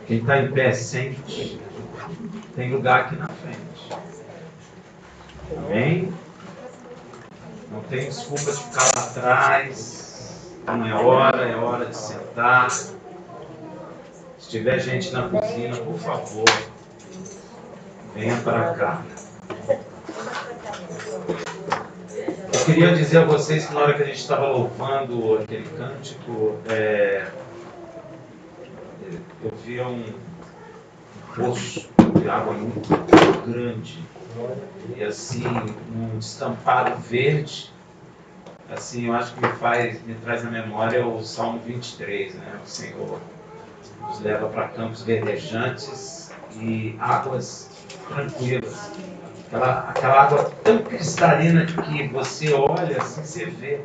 Quem está em pé, sente. Tem lugar aqui na frente. Amém? Não tem desculpa de ficar lá atrás. Não é hora de sentar. Se tiver gente na cozinha, por favor, venha para cá. Eu queria dizer a vocês que na hora que a gente estava louvando aquele cântico, eu via um poço de água muito grande e assim um estampado verde. Assim, eu acho que me traz na memória o Salmo 23, né? O Senhor nos leva para campos verdejantes e águas tranquilas. Aquela água tão cristalina de que você olha assim, você vê.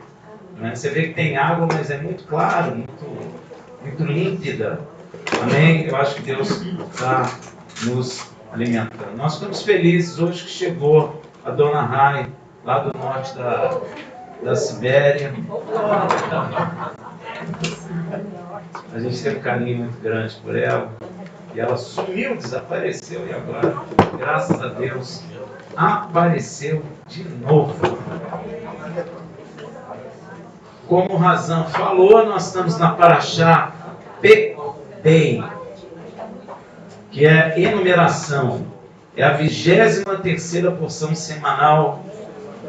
Né? Você vê que tem água, mas é muito claro, muito límpida. Amém? Eu acho que Deus está nos alimentando. Nós estamos felizes hoje que chegou a Dona Rai, lá do norte da Sibéria. A gente tem um carinho muito grande por ela. E ela sumiu, desapareceu, e agora, graças a Deus, apareceu de novo. Como o Razan falou, nós estamos na Parashá Pekudei, que é enumeração. É a 23ª porção semanal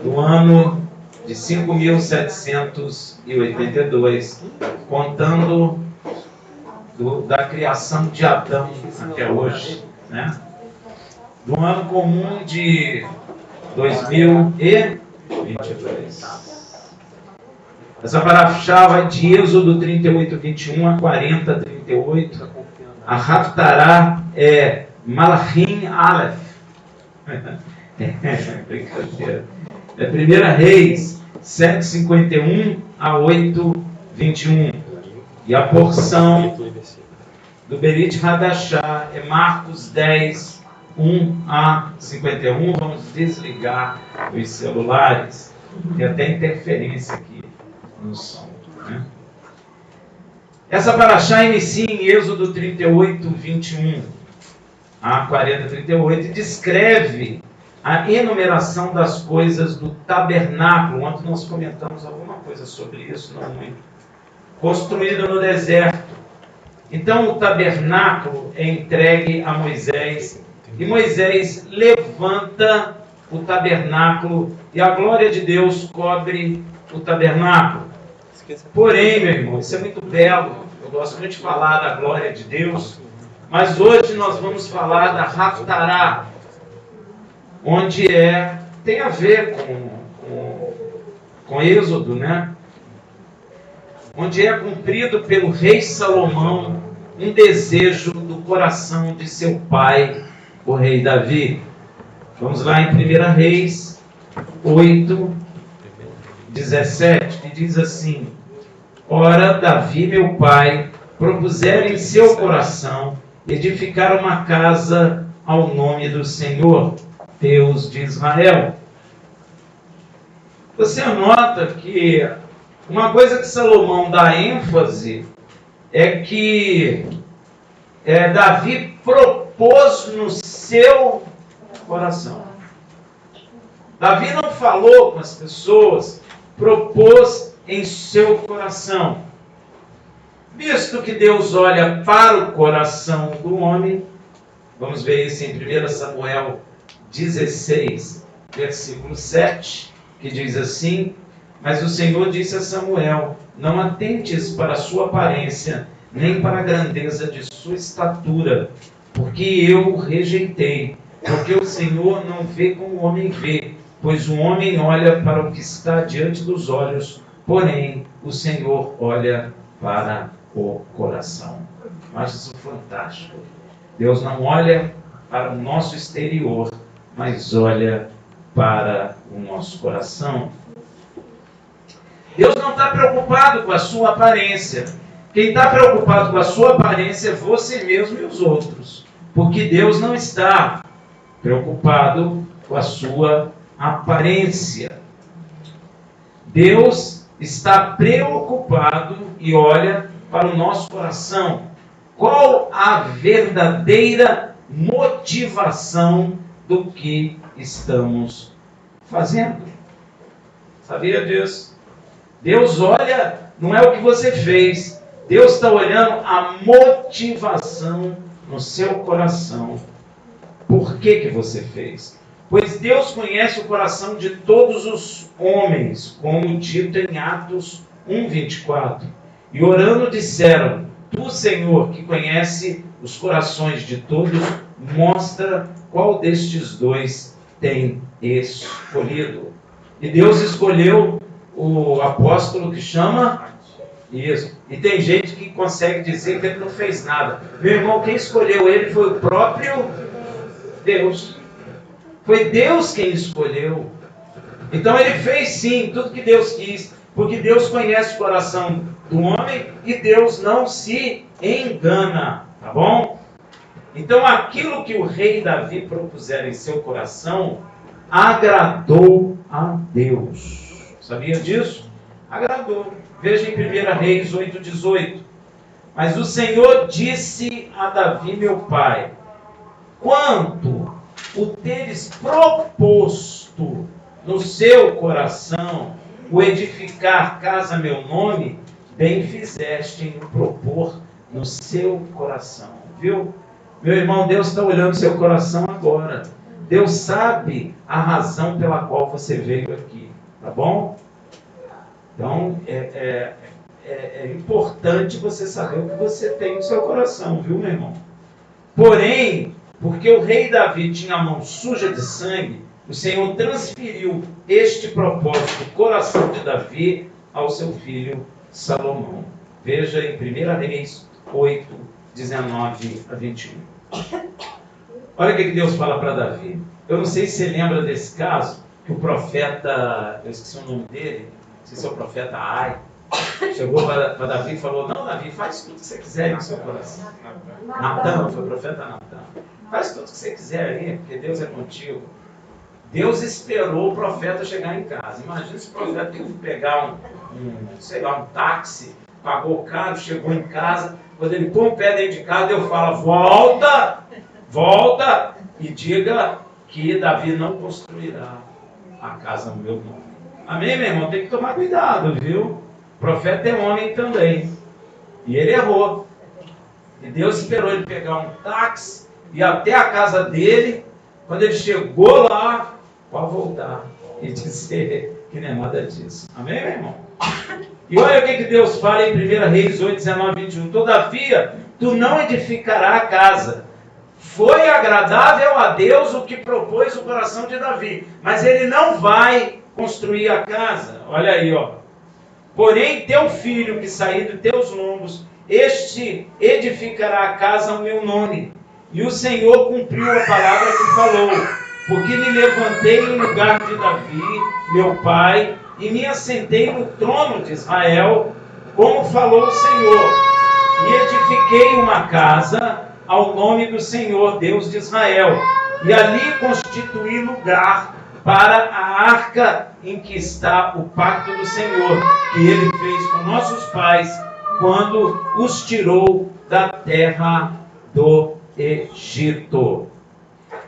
do ano de 5.782, contando da criação de Adão até hoje, né? Do ano comum de 2022. Essa parashá vai de Êxodo 38, 21 a 40, 38. A Haftará é Malachim Aleph. Brincadeira. É 1 Reis 7:51 a 8:21. E a porção do Berit Hadashá é Marcos 10, 1 a 51. Vamos desligar os celulares. Tem até interferência aqui no som. Né? Essa parashá inicia em Êxodo 38, 21 a 40, 38 e descreve a enumeração das coisas do tabernáculo. Ontem nós comentamos alguma coisa sobre isso, não muito. Construído no deserto. Então o tabernáculo é entregue a Moisés e Moisés levanta o tabernáculo e a glória de Deus cobre o tabernáculo. Porém, meu irmão, isso é muito belo. Eu gosto muito de falar da glória de Deus, mas hoje nós vamos falar da Haftará, onde tem a ver com Êxodo, né? Onde é cumprido pelo rei Salomão um desejo do coração de seu pai, o rei Davi. Vamos lá em 1 Reis 8, 17, que diz assim: Ora, Davi, meu pai, propusera em seu coração edificar uma casa ao nome do Senhor, Deus de Israel. Você nota que uma coisa que Salomão dá ênfase é que Davi propôs no seu coração. Davi não falou com as pessoas, propôs em seu coração. Visto que Deus olha para o coração do homem, vamos ver isso em 1 Samuel 16, versículo 7, que diz assim: Mas o Senhor disse a Samuel: Não atentes para a sua aparência, nem para a grandeza de sua estatura, porque eu o rejeitei. Porque o Senhor não vê como o homem vê, pois o homem olha para o que está diante dos olhos, porém o Senhor olha para o coração. Eu acho isso fantástico. Deus não olha para o nosso exterior, mas olha para o nosso coração. Deus não está preocupado com a sua aparência. Quem está preocupado com a sua aparência é você mesmo e os outros. Porque Deus não está preocupado com a sua aparência. Deus está preocupado e olha para o nosso coração. qual a verdadeira motivação do que estamos fazendo. Sabia disso? Deus olha, não é o que você fez, Deus está olhando a motivação no seu coração. Por que você fez? Pois Deus conhece o coração de todos os homens, como dito em Atos 1:24. E orando disseram: Tu, Senhor, que conhece os corações de todos, mostra qual destes dois tem escolhido. E Deus escolheu o apóstolo que chama isso. E tem gente que consegue dizer que ele não fez nada. Meu irmão, quem escolheu ele foi o próprio Deus. Foi Deus quem escolheu. Então ele fez sim tudo que Deus quis, porque Deus conhece o coração do homem e Deus não se engana, tá bom? Então aquilo que o rei Davi propusera em seu coração agradou a Deus. Sabia disso? Agradou. Veja em 1 Reis 8:18. Mas o Senhor disse a Davi, meu pai: quanto o teres proposto no seu coração o edificar casa a meu nome, bem fizeste em o propor no seu coração. Viu? Meu irmão, Deus está olhando seu coração agora. Deus sabe a razão pela qual você veio aqui. Tá bom? Então, é importante você saber o que você tem no seu coração, viu, meu irmão? Porém, porque o rei Davi tinha a mão suja de sangue, o Senhor transferiu este propósito do coração de Davi ao seu filho Salomão. Veja em 1 Reis 8:19-21. Olha o que Deus fala para Davi. Eu não sei se você lembra desse caso, que o profeta, eu esqueci o nome dele, não sei se é o profeta Ai, chegou para Davi e falou: não, Davi, faz tudo que você quiser no seu coração. Natã, foi o profeta Natã. Faz tudo que você quiser aí, porque Deus é contigo. Deus esperou o profeta chegar em casa. Imagina se o profeta teve que pegar um táxi, pagou caro, chegou em casa. Quando ele põe o pé dentro de casa, Deus fala: volta e diga que Davi não construirá a casa no meu nome. Amém, meu irmão? Tem que tomar cuidado, viu? O profeta é homem também. E ele errou. E Deus esperou ele pegar um táxi e ir até a casa dele. Quando ele chegou lá, pode voltar e dizer que não é nada disso. Amém, meu irmão? E olha o que Deus fala em 1 Reis 8:19-21. Todavia, tu não edificarás a casa. Foi agradável a Deus o que propôs o coração de Davi, mas ele não vai construir a casa. Olha aí, ó. Porém, teu filho que sair de teus lombos, este edificará a casa ao meu nome. E o Senhor cumpriu a palavra que falou, porque me levantei em lugar de Davi, meu pai, e me assentei no trono de Israel, como falou o Senhor. E edifiquei uma casa ao nome do Senhor, Deus de Israel, e ali constituí lugar para a arca em que está o pacto do Senhor, que ele fez com nossos pais, quando os tirou da terra do Egito.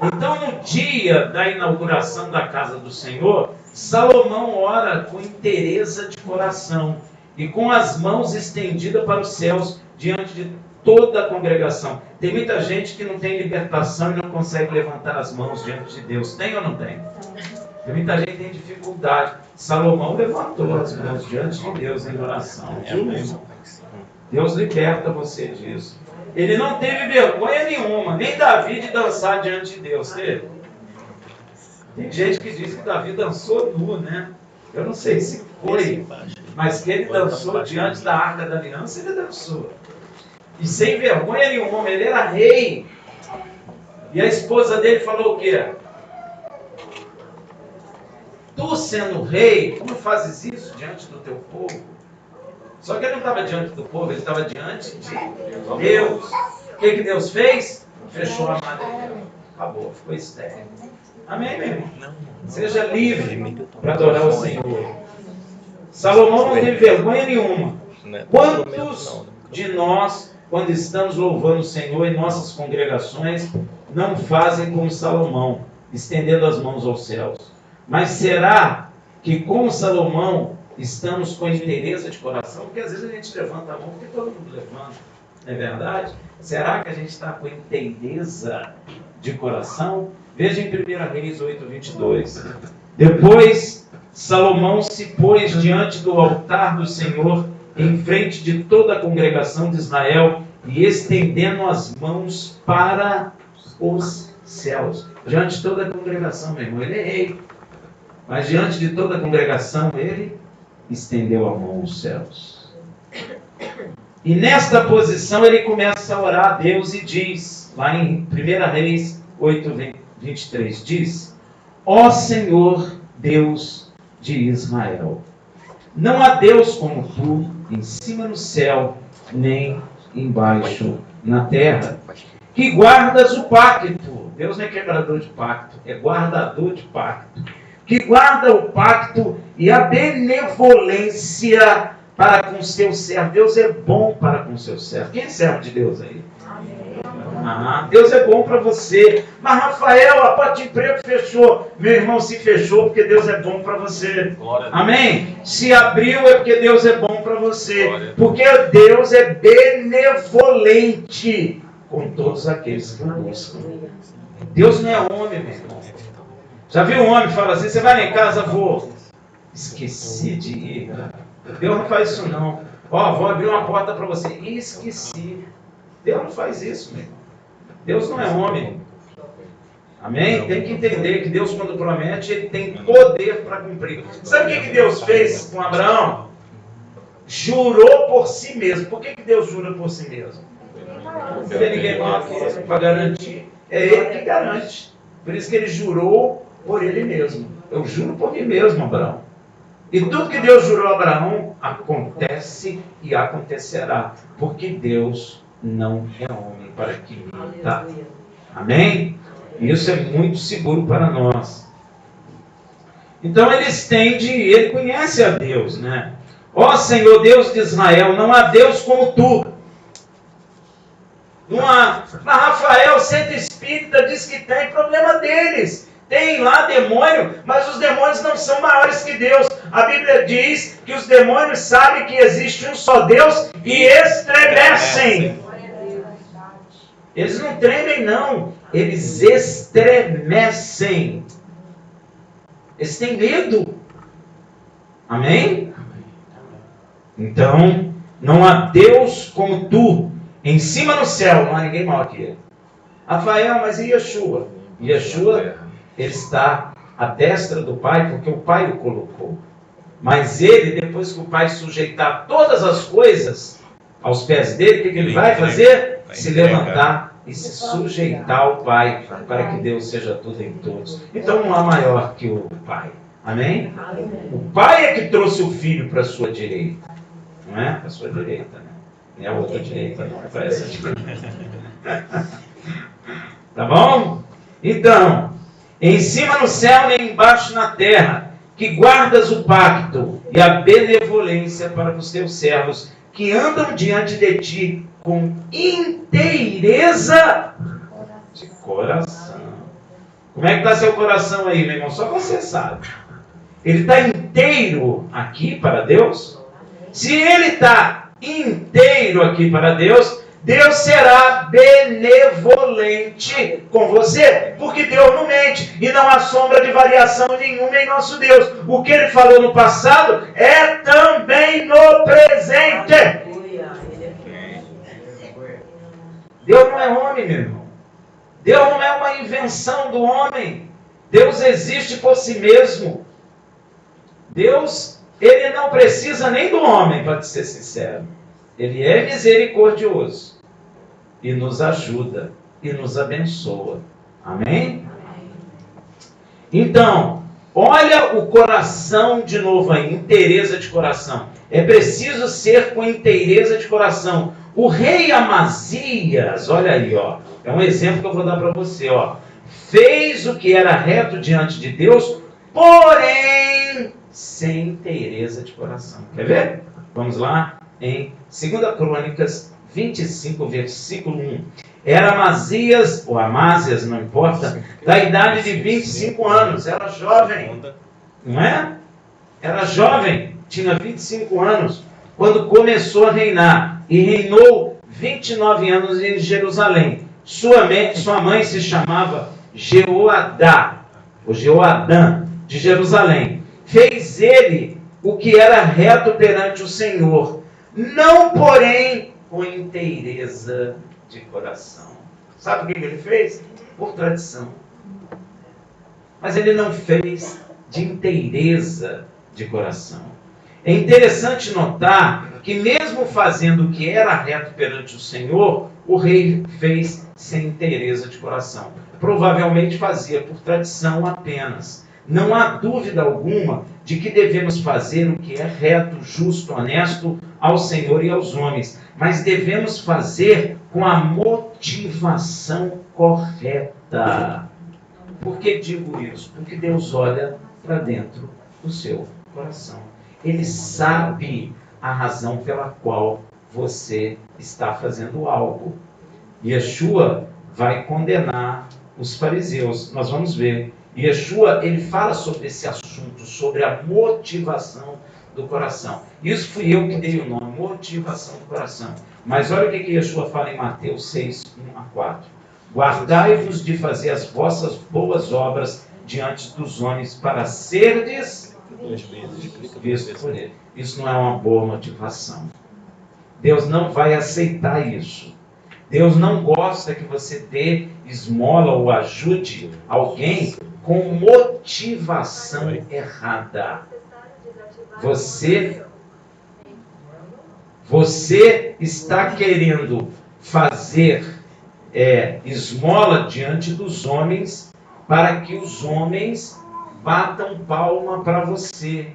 Então, no dia da inauguração da casa do Senhor, Salomão ora com inteireza de coração e com as mãos estendidas para os céus diante de toda a congregação. Tem muita gente que não tem libertação e não consegue levantar as mãos diante de Deus. Tem ou não tem? Tem muita gente que tem dificuldade. Salomão levantou as mãos diante de Deus em oração. Deus liberta você disso. Ele não teve vergonha nenhuma, nem Davi, de dançar diante de Deus. Teve? Tem gente que diz que Davi dançou nu, né? Eu não sei se foi, mas que ele dançou diante da Arca da Aliança, ele dançou. E sem vergonha nenhuma, ele era rei. E a esposa dele falou o quê? Tu, sendo rei, como fazes isso diante do teu povo? Só que ele não estava diante do povo, ele estava diante de Deus. O que Deus fez? Fechou a madeira. Acabou, ficou estéril. Amém, meu irmão? Seja livre para adorar o Senhor. Salomão não teve vergonha nenhuma. Quantos de nós quando estamos louvando o Senhor em nossas congregações, não fazem como Salomão, estendendo as mãos aos céus. Mas será que, como Salomão, estamos com inteireza de coração? Porque às vezes a gente levanta a mão, porque todo mundo levanta, não é verdade? Será que a gente está com inteireza de coração? Veja em 1 Reis 8:22. Depois, Salomão se pôs diante do altar do Senhor, em frente de toda a congregação de Israel, e estendendo as mãos para os céus. Diante de toda a congregação, meu irmão, ele é rei. Mas diante de toda a congregação, ele estendeu a mão aos céus. E nesta posição ele começa a orar a Deus e diz, lá em 1 Reis 8:23, diz: ó Senhor Deus de Israel, não há Deus como tu, em cima no céu, nem embaixo na terra, que guardas o pacto. Deus não é quebrador de pacto, é guardador de pacto. Que guarda o pacto e a benevolência para com seus servos. Deus é bom para com seus servos. Quem é servo de Deus aí? Deus é bom para você. Mas Rafael, a porta de emprego fechou. Meu irmão, se fechou porque Deus é bom para você. Amém? Se abriu é porque Deus é bom para você. Porque Deus é benevolente com todos aqueles que o buscam. Deus não é homem, meu irmão. Já viu um homem falar assim: você vai lá em casa, vou. Esqueci de ir. Deus não faz isso não. Ó, vou abrir uma porta para você. Esqueci. Deus não faz isso, meu irmão. Deus não é homem. Amém? Tem que entender que Deus, quando promete, ele tem poder para cumprir. Sabe o que Deus fez com Abraão? Jurou por si mesmo. Por que Deus jura por si mesmo? Não tem ninguém mal aqui para garantir. É ele que garante. Por isso que ele jurou por ele mesmo. Eu juro por mim mesmo, Abraão. E tudo que Deus jurou a Abraão acontece e acontecerá. Porque Deus não é homem para que minta. Amém? Isso é muito seguro para nós. Então ele estende, ele conhece a Deus, né? Ó Senhor Deus de Israel, não há Deus como tu. Não há. Mas Rafael, centro espírita, diz que tem problema deles. Tem lá demônio, mas os demônios não são maiores que Deus. A Bíblia diz que os demônios sabem que existe um só Deus e estremecem. Eles não tremem, não. Eles estremecem. Eles têm medo. Amém? Então, não há Deus como tu. Em cima no céu, não há ninguém maior que ele. Rafael, mas e Yeshua? Yeshua, ele está à destra do Pai, porque o Pai o colocou. Mas ele, depois que o Pai sujeitar todas as coisas aos pés dele, o que ele vai fazer? Se levantar e se sujeitar ao Pai, para que Deus seja tudo em todos. Então não há maior que o Pai. Amém? O Pai é que trouxe o Filho para a sua direita. Não é? Para a sua direita, né? Não é a outra direita, não. É para essa direita. Tá bom? Então, em cima no céu, nem embaixo na terra, que guardas o pacto e a benevolência para os teus servos, que andam diante de ti com inteireza de coração. Como é que está seu coração aí, meu irmão? Só você sabe. Ele está inteiro aqui para Deus? Se ele está inteiro aqui para Deus, Deus será benevolente com você, porque Deus não mente e não há sombra de variação nenhuma em nosso Deus. O que ele falou no passado é também no presente. Deus não é homem, meu irmão. Deus não é uma invenção do homem. Deus existe por si mesmo. Deus, ele não precisa nem do homem, para te ser sincero. Ele é misericordioso e nos ajuda e nos abençoa. Amém? Então, olha o coração de novo aí, inteireza de coração. É preciso ser com inteireza de coração. O rei Amazias, olha aí, ó, é um exemplo que eu vou dar para você, ó. Fez o que era reto diante de Deus, porém sem inteireza de coração. Quer ver? Vamos lá em 2 Crônicas 25, versículo 1. Era Amazias, ou Amásias, não importa, da idade de 25 anos. Era jovem, não é? Era jovem, tinha 25 anos, quando começou a reinar. E reinou 29 anos em Jerusalém. Sua mãe se chamava Jeoadá, ou Jeoadã, de Jerusalém. Fez ele o que era reto perante o Senhor, não porém com inteireza de coração. Sabe o que ele fez? Por tradição. Mas ele não fez de inteireza de coração. É interessante notar que mesmo fazendo o que era reto perante o Senhor, o rei fez sem inteireza de coração. Provavelmente fazia por tradição apenas. Não há dúvida alguma de que devemos fazer o que é reto, justo, honesto ao Senhor e aos homens, mas devemos fazer com a motivação correta. Por que digo isso? Porque Deus olha para dentro do seu coração. Ele sabe a razão pela qual você está fazendo algo. Yeshua vai condenar os fariseus. Nós vamos ver. Yeshua, ele fala sobre esse assunto, sobre a motivação do coração. Isso fui eu que dei o nome, motivação do coração. Mas olha o que Yeshua fala em Mateus 6, 1 a 4. Guardai-vos de fazer as vossas boas obras diante dos homens para serdes vistos por ele. Isso não é uma boa motivação. Deus não vai aceitar isso. Deus não gosta que você dê esmola ou ajude alguém com motivação errada. Você está querendo fazer esmola diante dos homens para que os homens batam palma para você.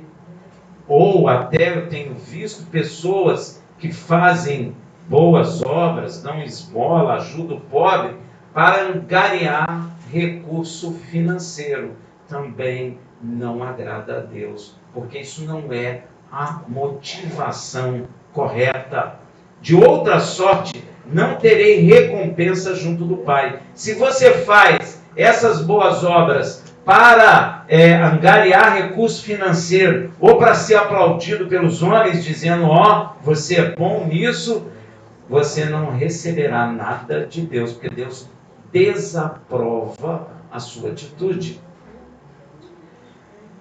Ou até eu tenho visto pessoas que fazem boas obras, dão esmola, ajudam o pobre, para angariar recurso financeiro. Também não agrada a Deus, porque isso não é a motivação correta. De outra sorte, não terei recompensa junto do Pai. Se você faz essas boas obras para angariar recurso financeiro, ou para ser aplaudido pelos homens, dizendo, você é bom nisso, você não receberá nada de Deus, porque Deus desaprova a sua atitude.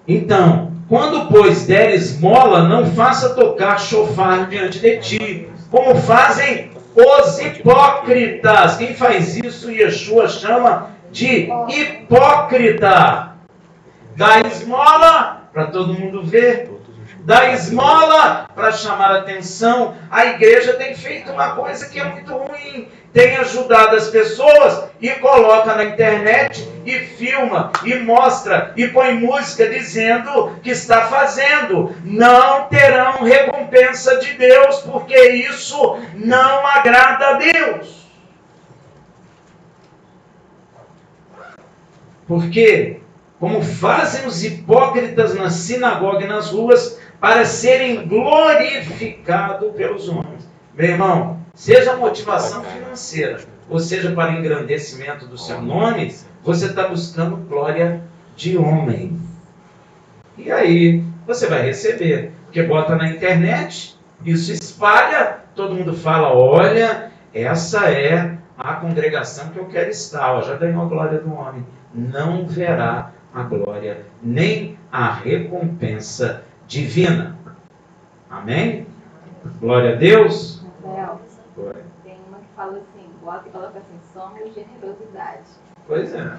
Então, quando, pois, der esmola, não faça tocar chofar diante de ti, como fazem os hipócritas. Quem faz isso, Yeshua chama de hipócrita. Dá esmola para todo mundo ver. Dá esmola para chamar a atenção. A igreja tem feito uma coisa que é muito ruim. Tem ajudado as pessoas e coloca na internet e filma e mostra e põe música dizendo que está fazendo. Não terão recompensa de Deus, porque isso não agrada a Deus. Porque, como fazem os hipócritas na sinagoga e nas ruas, para serem glorificados pelos homens. Meu irmão, seja motivação financeira, ou seja para engrandecimento do seu nome, você está buscando glória de homem. E aí, você vai receber, porque bota na internet, isso espalha, todo mundo fala, olha, essa é a congregação que eu quero estar, já ganhou a glória do homem. Não verá a glória, nem a recompensa divina. Amém? Glória a Deus. Tem uma que fala assim, coloca assim, somos generosidade. Pois é,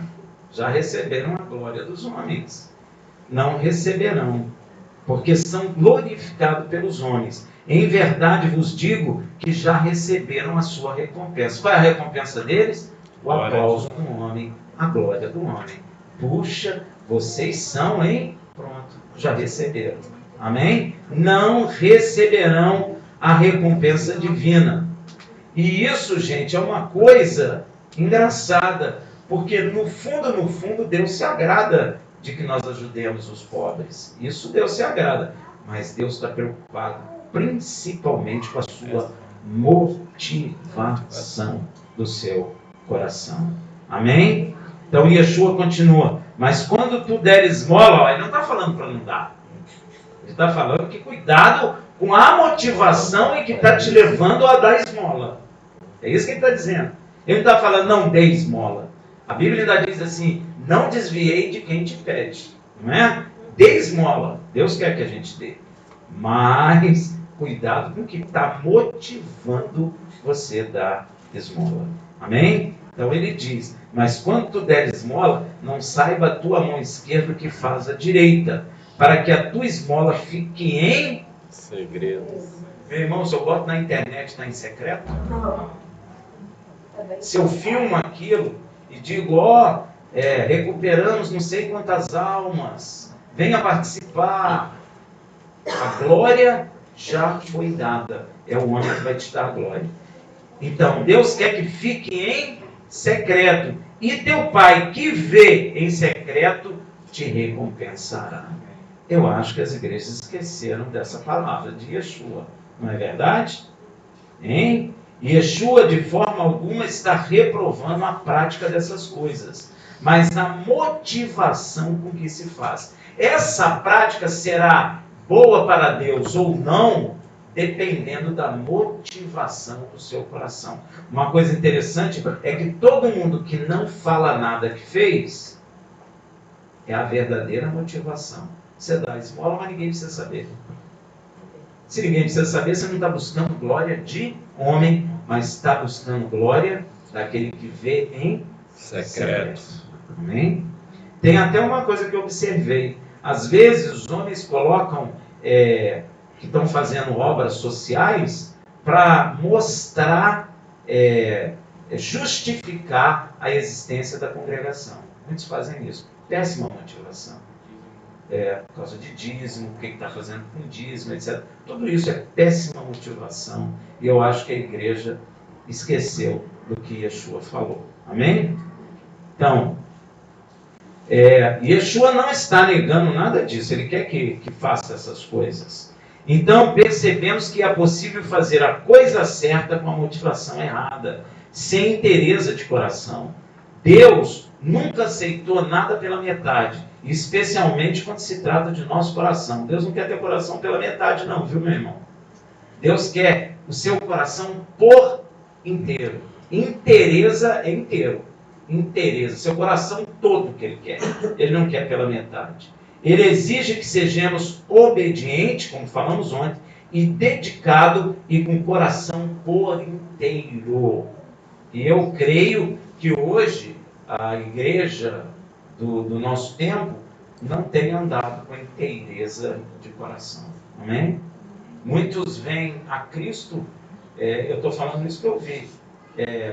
já receberam a glória dos homens. Não receberão, porque são glorificados pelos homens. Em verdade vos digo que já receberam a sua recompensa. Qual é a recompensa deles? O aplauso do homem, a glória do homem. Puxa, vocês são, hein? Pronto, já receberam. Amém? Não receberão a recompensa divina. E isso, gente, é uma coisa engraçada, porque no fundo, Deus se agrada de que nós ajudemos os pobres. Isso Deus se agrada. Mas Deus está preocupado principalmente com a sua motivação do seu coração. Amém? Então Yeshua continua. Mas quando tu der esmola, ó, ele não está falando para não dar. Ele está falando que cuidado com a motivação em que está te levando a dar esmola. É isso que ele está dizendo. Ele não está falando não dê esmola. A Bíblia ainda diz assim, não desviei de quem te pede. Não é? Dê esmola. Deus quer que a gente dê. Mas cuidado com o que está motivando você a dar esmola. Amém? Então ele diz, mas quando tu der esmola, não saiba a tua mão esquerda o que faz a direita, para que a tua esmola fique em segredo. Meu irmão, se eu boto na internet, está em secreto? Se eu filmo aquilo e digo, recuperamos não sei quantas almas, venha participar, a glória já foi dada. É o homem que vai te dar a glória. Então, Deus quer que fique em secreto. E teu Pai que vê em secreto te recompensará. Eu acho que as igrejas esqueceram dessa palavra de Yeshua. Não é verdade? Hein? Yeshua, de forma alguma, está reprovando a prática dessas coisas. Mas na motivação com que se faz. Essa prática será boa para Deus ou não, dependendo da motivação do seu coração. Uma coisa interessante é que todo mundo que não fala nada que fez, é a verdadeira motivação. Você dá esmola, mas ninguém precisa saber. Se ninguém precisa saber, você não está buscando glória de homem, mas está buscando glória daquele que vê em secreto. Amém? Tem até uma coisa que eu observei. Às vezes os homens colocam que estão fazendo obras sociais para mostrar, justificar a existência da congregação. Muitos fazem isso. Péssima motivação. Por causa de dízimo, o que está fazendo com dízimo, etc. Tudo isso é péssima motivação. E eu acho que a igreja esqueceu do que Yeshua falou. Amém? Então, Yeshua não está negando nada disso. Ele quer que faça essas coisas. Então, percebemos que é possível fazer a coisa certa com a motivação errada, sem interesse de coração. Deus nunca aceitou nada pela metade, especialmente quando se trata de nosso coração. Deus não quer ter coração pela metade não, viu, meu irmão? Deus quer o seu coração por inteiro. Interesa é inteiro. Interesa, seu coração todo que Ele quer. Ele não quer pela metade. Ele exige que sejamos obedientes, como falamos ontem, e dedicado e com coração por inteiro. E eu creio que hoje a igreja do nosso tempo não tem andado com inteireza de coração. Amém? Muitos vêm a Cristo, eu estou falando isso que eu vi,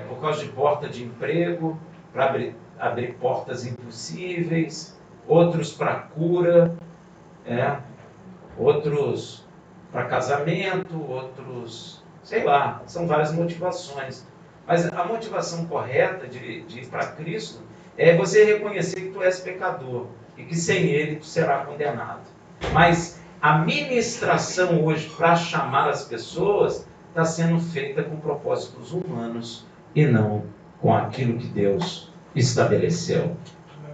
por causa de porta de emprego, para abrir portas impossíveis, outros para cura, outros para casamento, outros, sei lá, são várias motivações. Mas a motivação correta de ir para Cristo é você reconhecer que tu és pecador e que sem Ele tu será condenado. Mas a ministração hoje para chamar as pessoas está sendo feita com propósitos humanos e não com aquilo que Deus estabeleceu.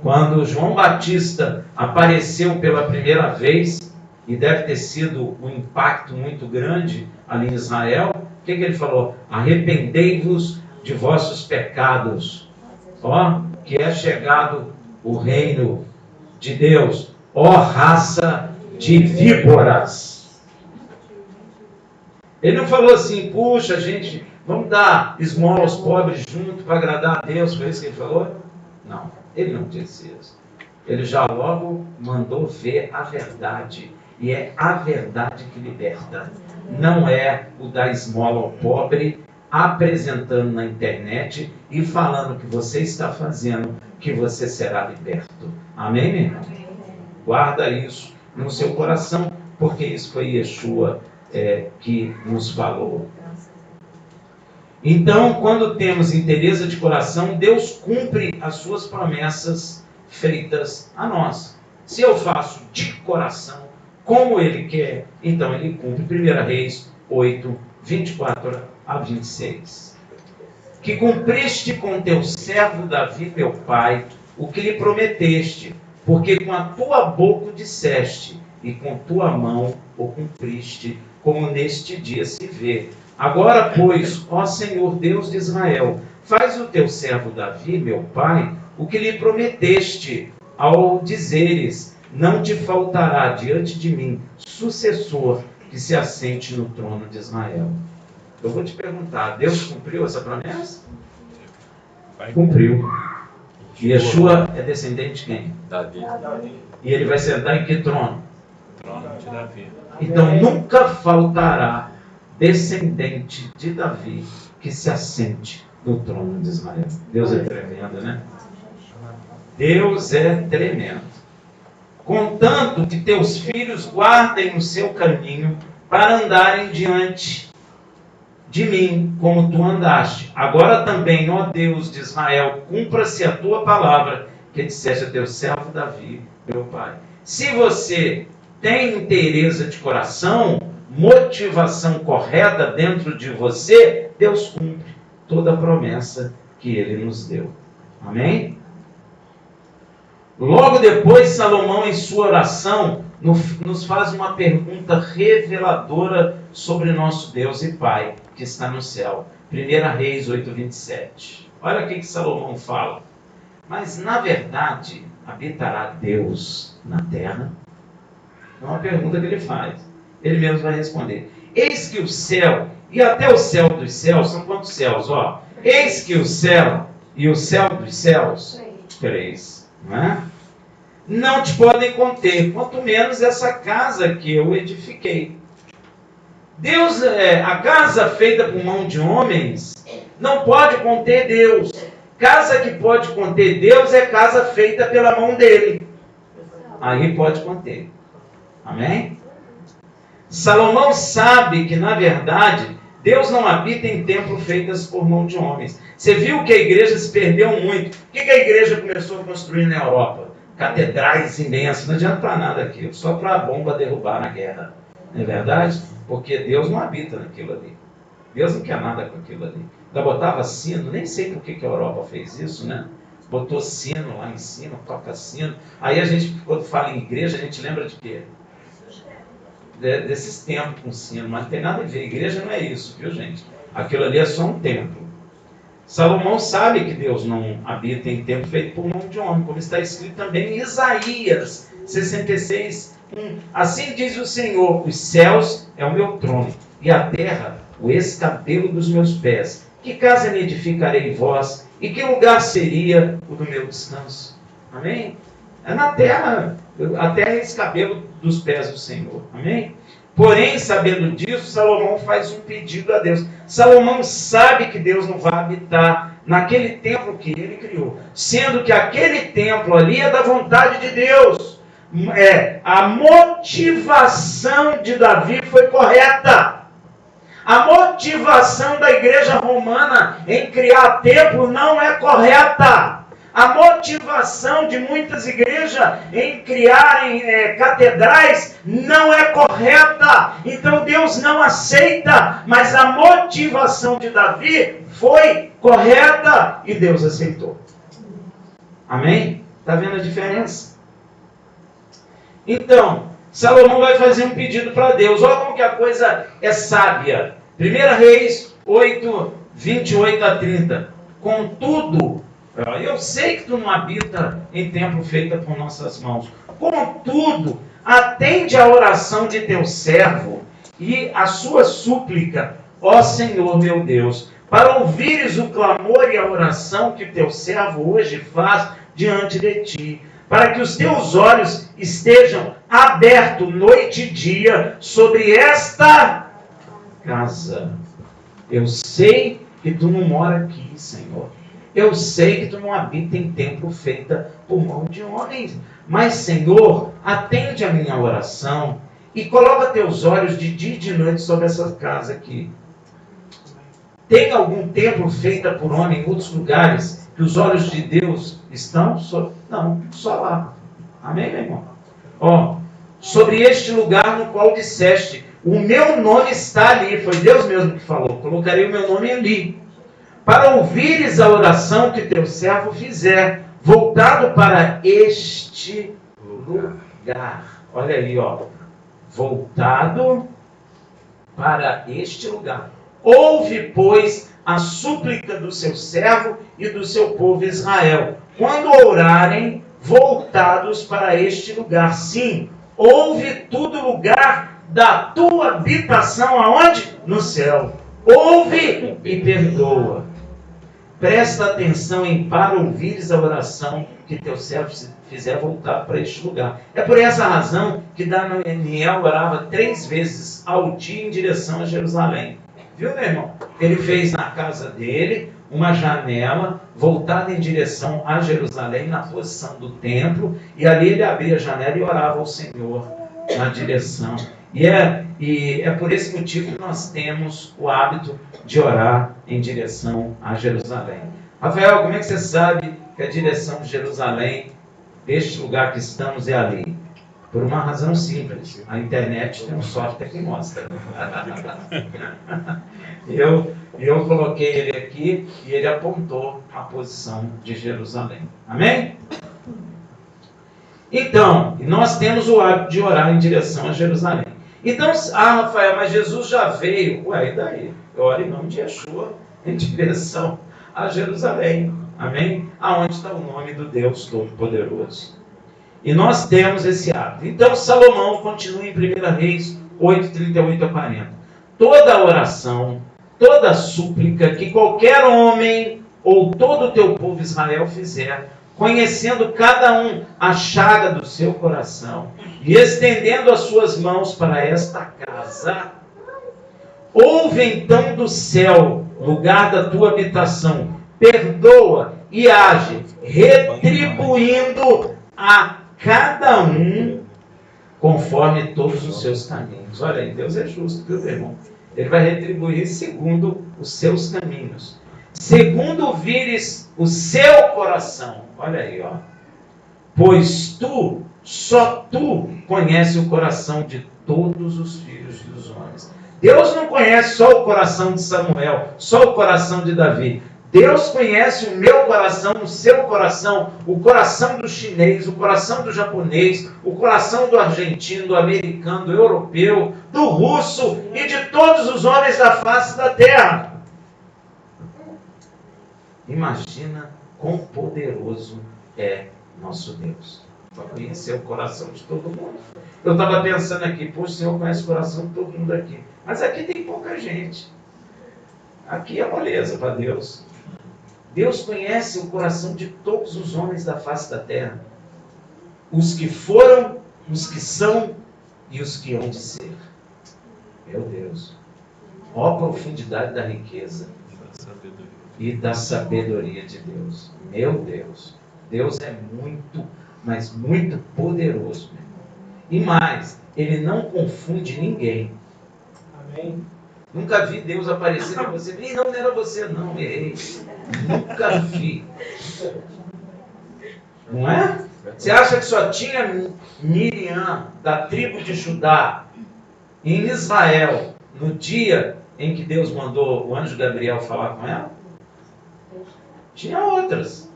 Quando João Batista apareceu pela primeira vez, e deve ter sido um impacto muito grande ali em Israel, o que ele falou? Arrependei-vos de vossos pecados, que é chegado o reino de Deus, raça de víboras. Ele não falou assim, puxa gente, vamos dar esmola aos pobres junto para agradar a Deus, foi isso que ele falou? Não, ele não disse isso. Ele já logo mandou ver a verdade, e é a verdade que liberta. Não é o dar esmola ao pobre, apresentando na internet e falando que você está fazendo, que você será liberto. Amém, meu irmão? Guarda isso no seu coração, porque isso foi Yeshua que nos falou. Então, quando temos interesse de coração, Deus cumpre as suas promessas feitas a nós. Se eu faço de coração, como Ele quer, então Ele cumpre. 1 Reis 8, 24 a 26. Que cumpriste com teu servo Davi, meu pai, o que lhe prometeste, porque com a tua boca o disseste, e com tua mão o cumpriste, como neste dia se vê. Agora, pois, ó Senhor Deus de Israel, faz o teu servo Davi, meu pai, o que lhe prometeste, ao dizeres, não te faltará diante de mim sucessor que se assente no trono de Israel. Eu vou te perguntar, Deus cumpriu essa promessa? Cumpriu. E Yeshua é descendente de quem? Davi. E ele vai sentar em que trono? Trono de Davi. Então nunca faltará descendente de Davi que se assente no trono de Israel. Deus é tremendo, né? Deus é tremendo. Contanto que teus filhos guardem o seu caminho para andarem diante de mim, como tu andaste. Agora também, ó Deus de Israel, cumpra-se a tua palavra, que disseste a teu servo Davi, meu pai. Se você tem inteireza de coração, motivação correta dentro de você, Deus cumpre toda a promessa que Ele nos deu. Amém? Logo depois, Salomão, em sua oração, nos faz uma pergunta reveladora sobre nosso Deus e Pai, que está no céu. 1 Reis 8:27. Olha o que Salomão fala. Mas, na verdade, habitará Deus na terra? É uma pergunta que ele faz. Ele mesmo vai responder. Eis que o céu, e até o céu dos céus, são quantos céus? Ó, eis que o céu e o céu dos céus, 3. Não é? Não te podem conter, quanto menos essa casa que eu edifiquei. Deus, a casa feita por mão de homens, não pode conter Deus. Casa que pode conter Deus é casa feita pela mão dele. Aí pode conter. Amém? Salomão sabe que, na verdade, Deus não habita em templos feitos por mão de homens. Você viu que a igreja se perdeu muito. O que a igreja começou a construir na Europa? Catedrais imensas. Não adianta para nada aquilo, só para a bomba derrubar na guerra. Não é verdade? Porque Deus não habita naquilo ali. Deus não quer nada com aquilo ali. Ainda botava sino, nem sei por que a Europa fez isso, né? Botou sino lá em cima, toca sino. Aí a gente, quando fala em igreja, a gente lembra de quê? Desses templos com sino, mas não tem nada a ver. Igreja não é isso, viu, gente? Aquilo ali é só um templo. Salomão sabe que Deus não habita em templo feito por mão de homem, como está escrito também em Isaías 66:1. Assim diz o Senhor: os céus é o meu trono, e a terra o escabelo dos meus pés. Que casa me edificarei vós, e que lugar seria o do meu descanso? Amém? É na terra, a terra é escabelo dos pés do Senhor. Amém? Porém, sabendo disso, Salomão faz um pedido a Deus. Salomão sabe que Deus não vai habitar naquele templo que ele criou, sendo que aquele templo ali é da vontade de Deus. A motivação de Davi foi correta. A motivação da igreja romana em criar templo não é correta. A motivação de muitas igrejas em criarem catedrais não é correta. Então Deus não aceita, mas a motivação de Davi foi correta e Deus aceitou. Amém? Está vendo a diferença? Então, Salomão vai fazer um pedido para Deus. Olha como que a coisa é sábia. 1 Reis 8, 28 a 30. Contudo, eu sei que tu não habita em templo feito por nossas mãos. Contudo, atende a oração de teu servo e a sua súplica, ó Senhor meu Deus, para ouvires o clamor e a oração que teu servo hoje faz diante de ti, para que os teus olhos estejam abertos noite e dia sobre esta casa. Eu sei que tu não mora aqui, Senhor. Eu sei que tu não habita em templo feita por mão de homens. Mas, Senhor, atende a minha oração e coloca teus olhos de dia e de noite sobre essa casa aqui. Tem algum templo feita por homem em outros lugares que os olhos de Deus estão? Não, só lá. Amém, meu irmão? Sobre este lugar no qual disseste, O meu nome está ali. Foi Deus mesmo que falou. Colocarei o meu nome ali. Para ouvires a oração que teu servo fizer, voltado para este lugar. Olha aí, ó. Voltado para este lugar. Ouve, pois, a súplica do seu servo e do seu povo Israel, quando orarem voltados para este lugar. Sim, ouve tudo lugar da tua habitação, aonde? No céu. Ouve e perdoa. Presta atenção em para ouvires a oração que teu servo fizer voltar para este lugar. É por essa razão que Daniel orava 3 vezes ao dia em direção a Jerusalém. Viu, meu irmão? Ele fez na casa dele uma janela voltada em direção a Jerusalém, na posição do templo, e ali ele abria a janela e orava ao Senhor na direção. E é por esse motivo que nós temos o hábito de orar em direção a Jerusalém. Rafael, como é que você sabe que a direção de Jerusalém, deste lugar que estamos, é ali? Por uma razão simples. A internet tem um software que mostra. Eu coloquei ele aqui e ele apontou a posição de Jerusalém. Amém? Então, nós temos o hábito de orar em direção a Jerusalém. Então, Rafael, mas Jesus já veio. Ué, e daí? Eu oro em nome de Yeshua em direção a Jerusalém. Amém? Aonde está o nome do Deus Todo-Poderoso. E nós temos esse hábito. Então, Salomão continua em 1 Reis 8, 38 a 40. Toda oração, toda súplica que qualquer homem ou todo o teu povo Israel fizer, conhecendo cada um a chaga do seu coração e estendendo as suas mãos para esta casa, ouve então do céu, lugar da tua habitação, perdoa e age, retribuindo a cada um conforme todos os seus caminhos. Olha aí, Deus é justo, viu, meu irmão? Ele vai retribuir segundo os seus caminhos. Segundo vires o seu coração. Olha aí, ó. Pois só tu conheces o coração de todos os filhos dos homens. Deus não conhece só o coração de Samuel, só o coração de Davi. Deus conhece o meu coração, o seu coração, o coração do chinês, o coração do japonês, o coração do argentino, do americano, do europeu, do russo e de todos os homens da face da terra. Imagina quão poderoso é nosso Deus. Para conhecer o coração de todo mundo. Eu estava pensando aqui, poxa, o Senhor conhece o coração de todo mundo aqui. Mas aqui tem pouca gente. Aqui é moleza para Deus. Deus conhece o coração de todos os homens da face da terra. Os que foram, os que são e os que hão de ser. Meu Deus. Ó a profundidade da riqueza e da sabedoria de Deus. Meu Deus. Deus é muito, mas muito poderoso. E mais, Ele não confunde ninguém. Amém? Nunca vi Deus aparecer para você. Ih, não era você, não, errei. Nunca vi. Não é? Você acha que só tinha Miriam, da tribo de Judá, em Israel, no dia em que Deus mandou o anjo Gabriel falar com ela? Tinha outras.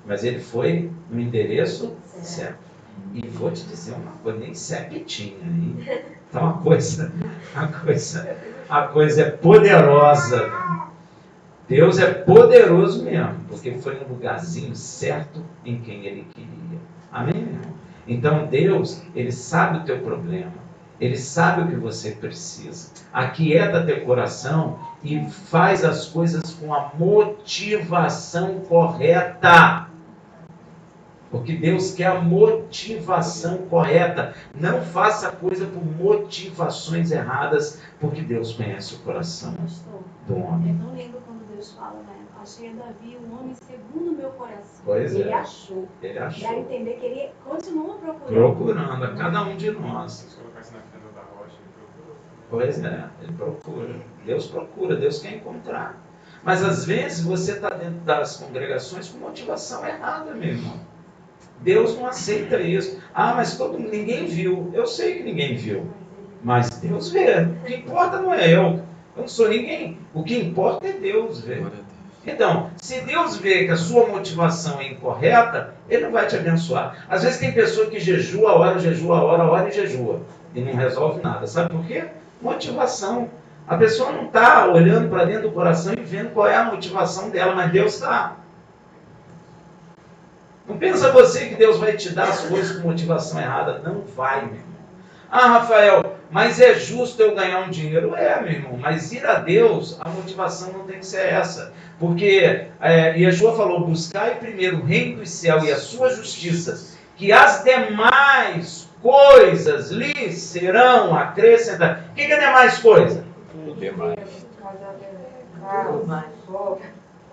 Mas ele foi no endereço certo. E vou te dizer uma coisa, nem CEP tinha aí. Então a coisa é poderosa. Deus é poderoso mesmo, porque foi no lugarzinho certo em quem Ele queria. Amém, meu irmão? Então Deus, Ele sabe o teu problema. Ele sabe o que você precisa. Aquieta teu coração e faz as coisas com a motivação correta. Porque Deus quer a motivação correta. Não faça a coisa por motivações erradas, porque Deus conhece o coração do homem. Eu não lembro quando Deus fala, né? Achei a Davi um homem segundo o meu coração. Pois ele é. achou. Ele achou. Dá a entender que ele continua procurando. Procurando, a cada um de nós. Se colocasse na fenda da rocha, ele procurou. Pois é, ele procura, Deus quer encontrar. Mas às vezes você está dentro das congregações com motivação errada, meu irmão. Deus não aceita isso. Ah, mas ninguém viu. Eu sei que ninguém viu. Mas Deus vê. O que importa não é eu. Eu não sou ninguém. O que importa é Deus ver. Então, se Deus vê que a sua motivação é incorreta, Ele não vai te abençoar. Às vezes tem pessoa que jejua, ora e jejua. E não resolve nada. Sabe por quê? Motivação. A pessoa não está olhando para dentro do coração e vendo qual é a motivação dela, mas Deus está. Não pensa você que Deus vai te dar as coisas com motivação errada. Não vai, meu irmão. Ah, Rafael, mas é justo eu ganhar um dinheiro? É, meu irmão, mas ir a Deus, a motivação não tem que ser essa. Porque Yeshua falou, buscai primeiro o reino dos céus e a sua justiça, que as demais coisas lhe serão acrescentadas. O que é demais coisa? Demais.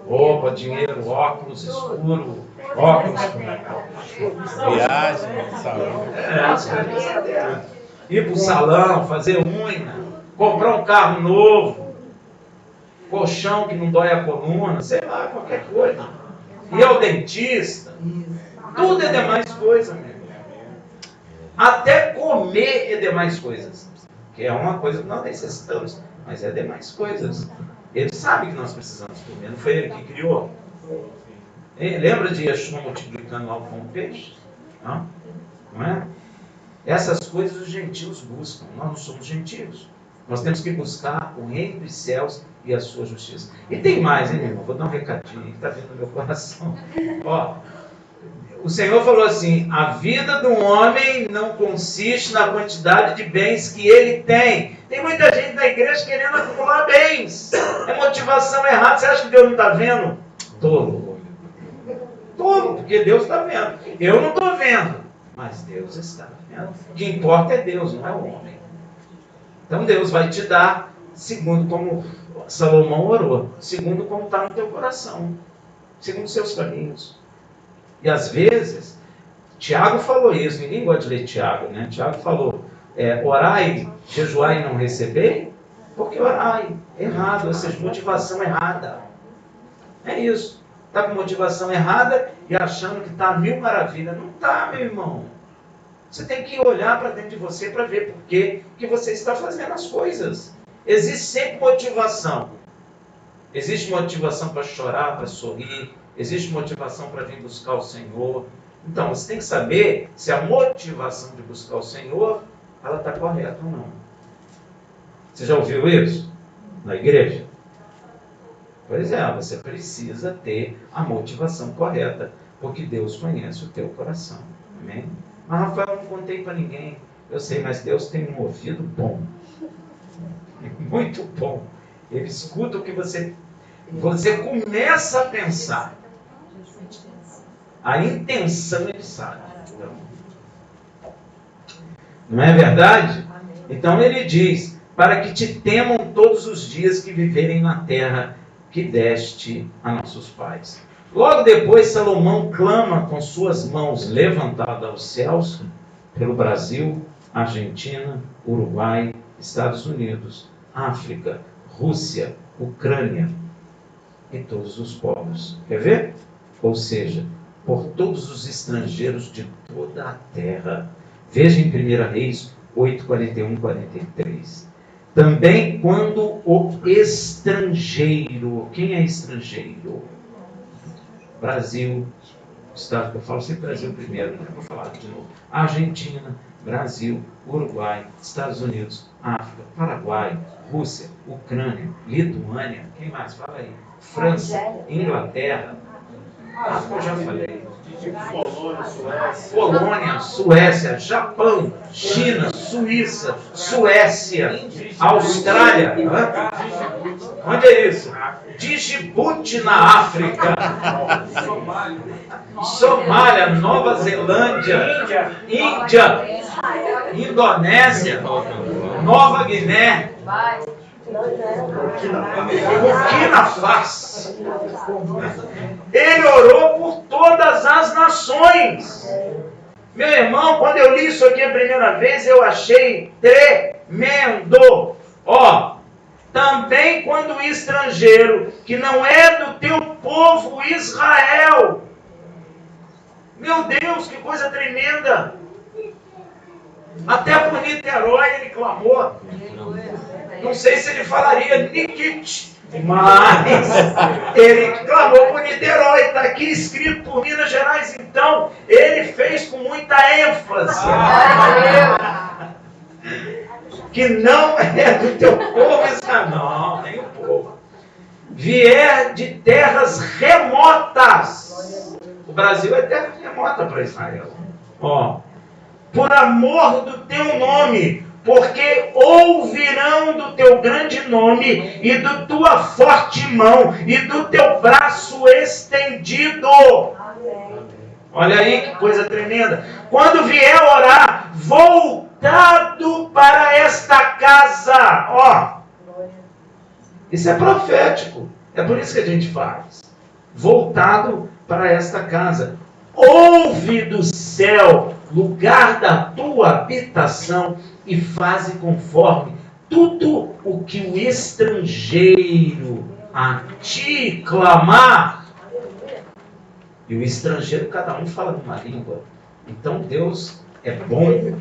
Roupa, dinheiro, óculos escuro, óculos Viagem, salão. Ir para o salão, fazer unha, comprar um carro novo, colchão que não dói a coluna, sei lá, qualquer coisa. Ir ao dentista, tudo é demais coisa, meu irmão. Até comer é demais coisas, que é uma coisa que nós necessitamos, mas é demais coisas. Ele sabe que nós precisamos comer, não foi ele que criou? Lembra de Yeshua multiplicando algo com o peixe? Não é? Essas coisas os gentios buscam. Nós não somos gentios. Nós temos que buscar o reino dos céus e a sua justiça. E tem mais, hein, meu irmão? Vou dar um recadinho que está vindo no meu coração. Ó, o Senhor falou assim, a vida do homem não consiste na quantidade de bens que ele tem. Tem muita gente na igreja querendo acumular bens. É motivação errada. Você acha que Deus não está vendo? Tolo. Tolo, porque Deus está vendo. Eu não estou vendo, mas Deus está vendo. O que importa é Deus, não é o homem. Então Deus vai te dar, segundo como Salomão orou, segundo como está no teu coração, segundo os seus caminhos. E às vezes, Tiago falou isso, ninguém gosta de ler Tiago, né? Tiago falou, orai, jejuai e não recebei, porque orai, errado, ou seja, motivação errada. É isso. Está com motivação errada e achando que está a mil maravilhas. Não está, meu irmão. Você tem que olhar para dentro de você para ver por que você está fazendo as coisas. Existe sempre motivação. Existe motivação para chorar, para sorrir. Existe motivação para vir buscar o Senhor. Então, você tem que saber se a motivação de buscar o Senhor, ela está correta ou não. Você já ouviu isso na igreja? Pois é, você precisa ter a motivação correta, porque Deus conhece o teu coração. Amém? Mas, Rafael, eu não contei para ninguém. Eu sei, mas Deus tem um ouvido bom. Muito bom. Ele escuta o que você começa a pensar. A intenção ele sabe. Então, não é verdade? Então ele diz, para que te temam todos os dias que viverem na terra que deste a nossos pais. Logo depois, Salomão clama com suas mãos levantadas aos céus pelo Brasil, Argentina, Uruguai, Estados Unidos, África, Rússia, Ucrânia e todos os povos. Quer ver? Ou seja, por todos os estrangeiros de toda a terra. Veja em 1 Reis 8, 41 e 43. Também quando o estrangeiro, quem é estrangeiro? Brasil, Estado, eu falo sempre Brasil primeiro, né? Vou falar de novo. Argentina, Brasil, Uruguai, Estados Unidos, África, Paraguai, Rússia, Ucrânia, Lituânia, quem mais? Fala aí. França, Inglaterra, eu já falei. Polônia, Suécia, Japão, China, Suíça, Suécia, Austrália. Onde é isso? Djibouti na África. Somália, Nova Zelândia, Índia, Indonésia, Nova Guiné, Burkina Faso. Ele orou por todas as nações. Meu irmão, quando eu li isso aqui a primeira vez, eu achei tremendo. Ó, também quando o estrangeiro, que não é do teu povo Israel. Meu Deus, que coisa tremenda. Até por Niterói ele clamou. Não sei se ele falaria Nikit, mas ele clamou por Niterói. Está aqui escrito por Minas Gerais. Então, ele fez com muita ênfase. Que não é do teu povo Israel. Não, nem o povo. Vier de terras remotas. O Brasil é terra remota para Israel. Ó, por amor do teu nome, porque ouvirão do teu grande nome e da tua forte mão e do teu braço estendido. Olha aí que coisa tremenda. Quando vier orar, voltado para esta casa. Ó, isso é profético. É por isso que a gente faz. Voltado para esta casa. Ouve do céu, lugar da tua habitação, e faze conforme tudo o que o estrangeiro a ti clamar. E o estrangeiro, cada um fala numa língua. Então Deus é bom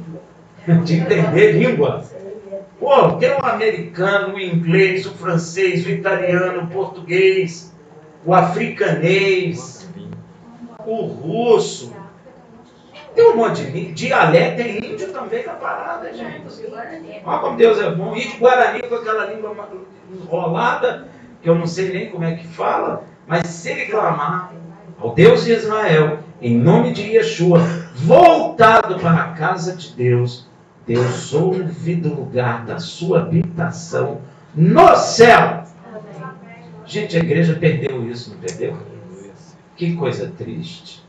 de entender língua. Pô, tem o americano, o inglês, o francês, o italiano, o português, o africanês, o russo. Tem um monte de dialeto, tem índio também na parada, gente. Olha como Deus é bom. Índio Guarani com aquela língua enrolada, que eu não sei nem como é que fala, mas se ele clamar ao Deus de Israel, em nome de Yeshua, voltado para a casa de Deus, Deus ouve do lugar da sua habitação no céu. Gente, a igreja perdeu isso, não perdeu? Que coisa triste.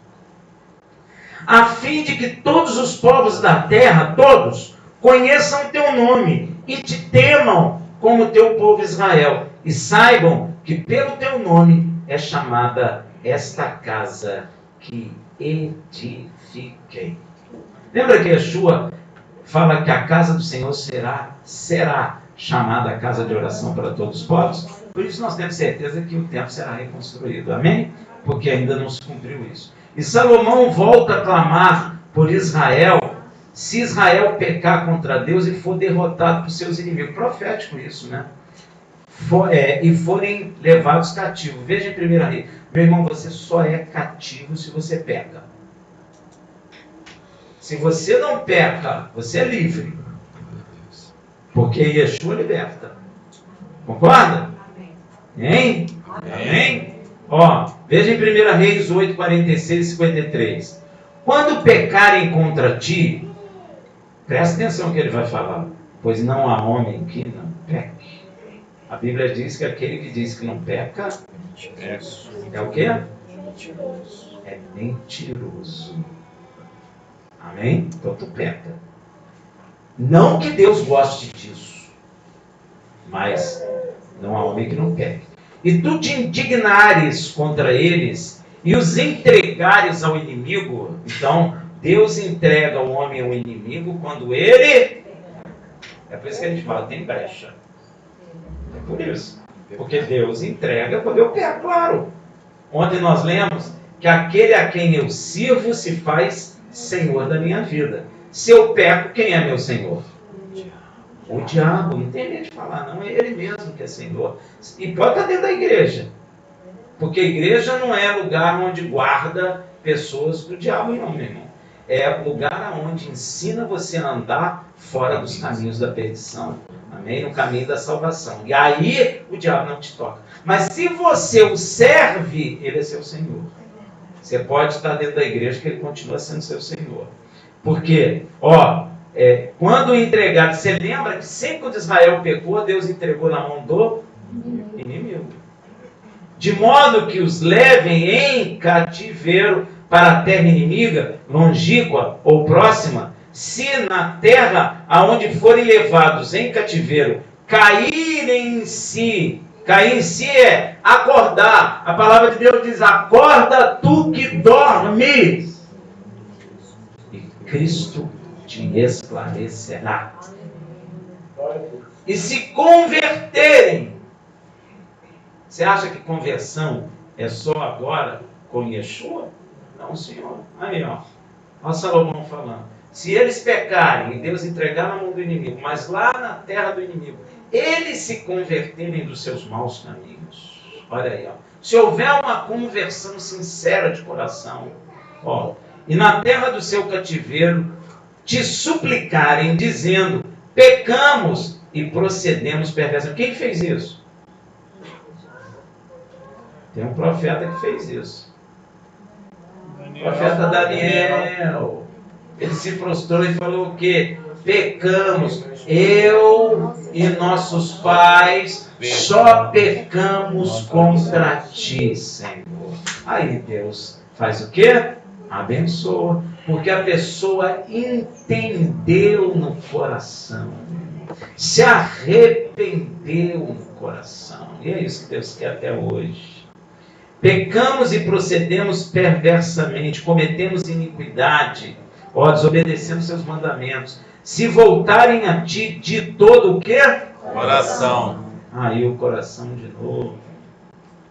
A fim de que todos os povos da terra, todos, conheçam teu nome e te temam como teu povo Israel, e saibam que pelo teu nome é chamada esta casa que edifiquei. Lembra que Yeshua fala que a casa do Senhor será chamada a casa de oração para todos os povos? Por isso nós temos certeza que o templo será reconstruído. Amém? Porque ainda não se cumpriu isso. E Salomão volta a clamar por Israel, se Israel pecar contra Deus e for derrotado por seus inimigos. Profético isso, né? E forem levados cativos. Veja em 1 Reis. Meu irmão, você só é cativo se você peca. Se você não peca, você é livre. Porque Yeshua liberta. Concorda? Hein? Amém? Ó, veja em 1 Reis 8, 46 e 53. Quando pecarem contra ti, presta atenção no que ele vai falar. Pois não há homem que não peque. A Bíblia diz que aquele que diz que não peca é o quê? É mentiroso. Amém? Então tu peca. Não que Deus goste disso, mas não há homem que não peque. E tu te indignares contra eles e os entregares ao inimigo. Então, Deus entrega o homem ao inimigo quando ele... É por isso que a gente fala, tem brecha. É por isso. Porque Deus entrega quando eu peco, claro. Ontem nós lemos que aquele a quem eu sirvo se faz Senhor da minha vida. Se eu peco, quem é meu Senhor? O diabo. Não tem nem de falar, não. É ele mesmo que é Senhor. E pode estar dentro da igreja. Porque a igreja não é lugar onde guarda pessoas do diabo, não, meu irmão. É lugar onde ensina você a andar fora dos caminhos da perdição. Amém? No caminho da salvação. E aí o diabo não te toca. Mas se você o serve, ele é seu Senhor. Você pode estar dentro da igreja que ele continua sendo seu Senhor. Porque, quando entregar, você lembra que sempre que Israel pecou, Deus entregou na mão do inimigo. De modo que os levem em cativeiro para a terra inimiga, longínqua ou próxima, se na terra aonde forem levados em cativeiro, cair em si é acordar. A palavra de Deus diz, acorda tu que dormes, e Cristo te esclarecerá. E se converterem, você acha que conversão é só agora com Yeshua? Não, Senhor. Aí, ó Salomão falando. Se eles pecarem e Deus entregar na mão do inimigo, mas lá na terra do inimigo, eles se converterem dos seus maus caminhos. Olha aí, ó. Se houver uma conversão sincera de coração, ó, e na terra do seu cativeiro te suplicarem, dizendo, pecamos e procedemos perversamente. Quem fez isso? Tem um profeta que fez isso. O profeta Daniel. Ele se prostrou e falou o quê? Pecamos. Eu e nossos pais só pecamos contra ti, Senhor. Aí Deus faz o quê? Abençoa. Porque a pessoa entendeu no coração. Se arrependeu no coração. E é isso que Deus quer até hoje. Pecamos e procedemos perversamente, cometemos iniquidade, desobedecemos seus mandamentos. Se voltarem a ti de todo o quê? Coração. Aí o coração de novo.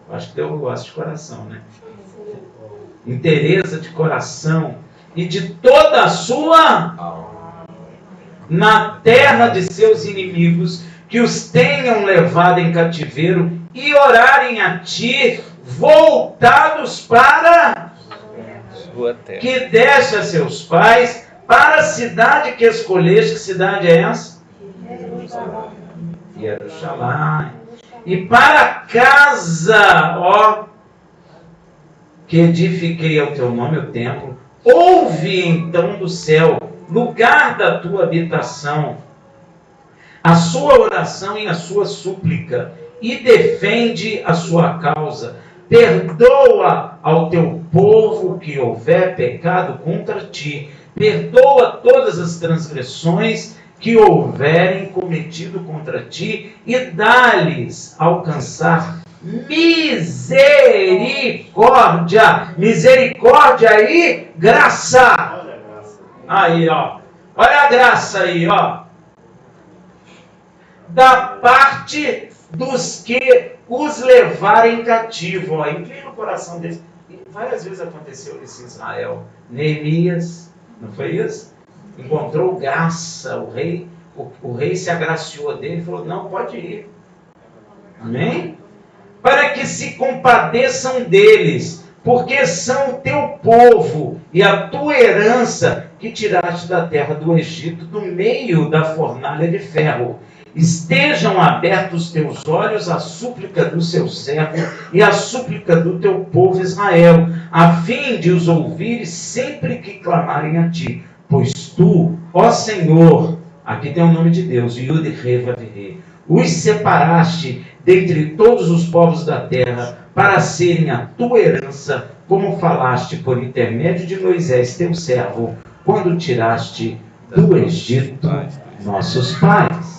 Eu acho que Deus gosta de coração, né? Inteireza de coração e de toda a sua na terra de seus inimigos, que os tenham levado em cativeiro e orarem a ti, voltados para Sua terra. que deste a seus pais, para a cidade que escolheste. Que cidade é essa? Jerusalém. E para a casa, que edifiquei ao teu nome, o templo. Ouve então do céu, lugar da tua habitação, a sua oração e a sua súplica, e defende a sua causa. Perdoa ao teu povo que houver pecado contra ti. Perdoa todas as transgressões que houverem cometido contra ti, e dá-lhes alcançar misericórdia. Misericórdia e graça. Aí, ó. Olha a graça aí, ó. Da parte dos que os levarem cativo. Ó. Inclina o coração deles. E várias vezes aconteceu isso em Israel. Neemias, não foi isso? Encontrou graça. O rei se agraciou dele e falou, não, pode ir. Amém? Para que se compadeçam deles, porque são o teu povo e a tua herança que tiraste da terra do Egito, do meio da fornalha de ferro. Estejam abertos os teus olhos à súplica do seu servo e à súplica do teu povo Israel, a fim de os ouvires sempre que clamarem a ti. Pois tu, ó Senhor, aqui tem o nome de Deus, Yud He Vav He, os separaste dentre todos os povos da terra para serem a tua herança, como falaste por intermédio de Moisés, teu servo, quando tiraste do Egito nossos pais.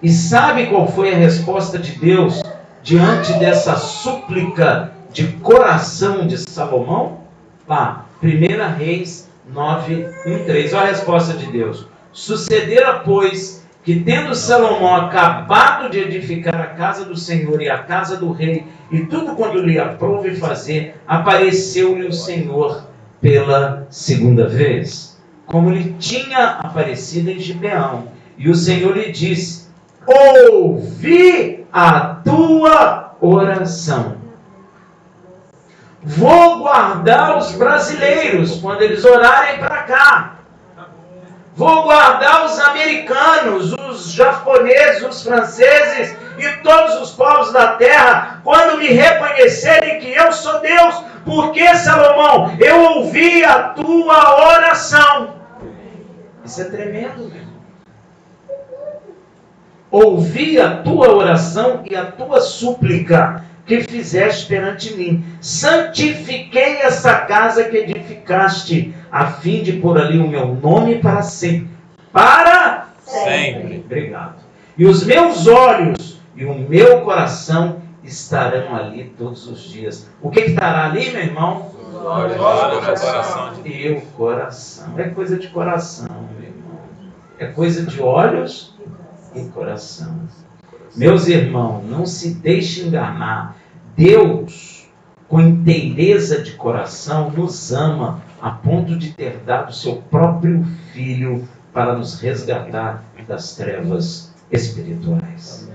E sabe qual foi a resposta de Deus diante dessa súplica de coração de Salomão? Lá, 1 Reis 9:1-3. Olha a resposta de Deus. Sucedera, pois, que tendo Salomão acabado de edificar a casa do Senhor e a casa do rei, e tudo quanto lhe aprouve fazer, apareceu-lhe o Senhor pela segunda vez, como lhe tinha aparecido em Gibeão. E o Senhor lhe disse, ouvi a tua oração. Vou guardar os brasileiros quando eles orarem para cá. Vou guardar os americanos, os japoneses, os franceses e todos os povos da terra quando me reconhecerem que eu sou Deus. Porque, Salomão, eu ouvi a tua oração. Isso é tremendo, meu irmão. Ouvi a tua oração e a tua súplica que fizeste perante mim. Santifiquei essa casa que edificaste, a fim de pôr ali o meu nome para sempre. Para sempre. Obrigado. E os meus olhos e o meu coração estarão ali todos os dias. O que estará ali, meu irmão? Olha o coração de E o coração. É coisa de coração, meu irmão. É coisa de olhos e coração. Meus irmãos, não se deixe enganar. Deus com inteireza de coração, nos ama a ponto de ter dado seu próprio Filho para nos resgatar das trevas espirituais.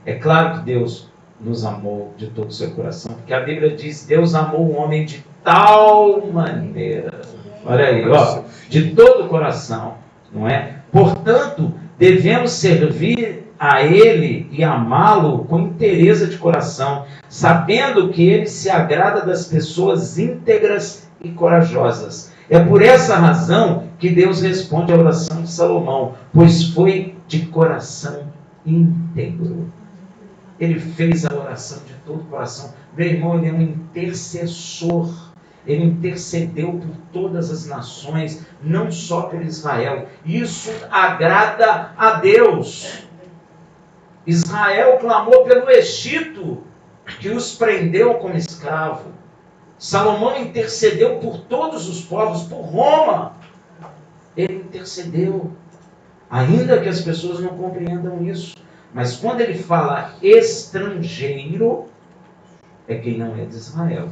É claro que Deus nos amou de todo o seu coração, porque a Bíblia diz: Deus amou o homem de tal maneira. Olha aí, ó, de todo o coração, não é? Portanto, devemos servir a Ele e amá-lo com inteireza de coração, sabendo que Ele se agrada das pessoas íntegras e corajosas. É por essa razão que Deus responde à oração de Salomão, pois foi de coração íntegro. Ele fez a oração de todo o coração. Meu irmão, ele é um intercessor. Ele intercedeu por todas as nações, não só por Israel. Isso agrada a Deus. Israel clamou pelo Egito, que os prendeu como escravo. Salomão intercedeu por todos os povos, por Roma. Ele intercedeu. Ainda que as pessoas não compreendam isso. Mas quando ele fala estrangeiro, é quem não é de Israel.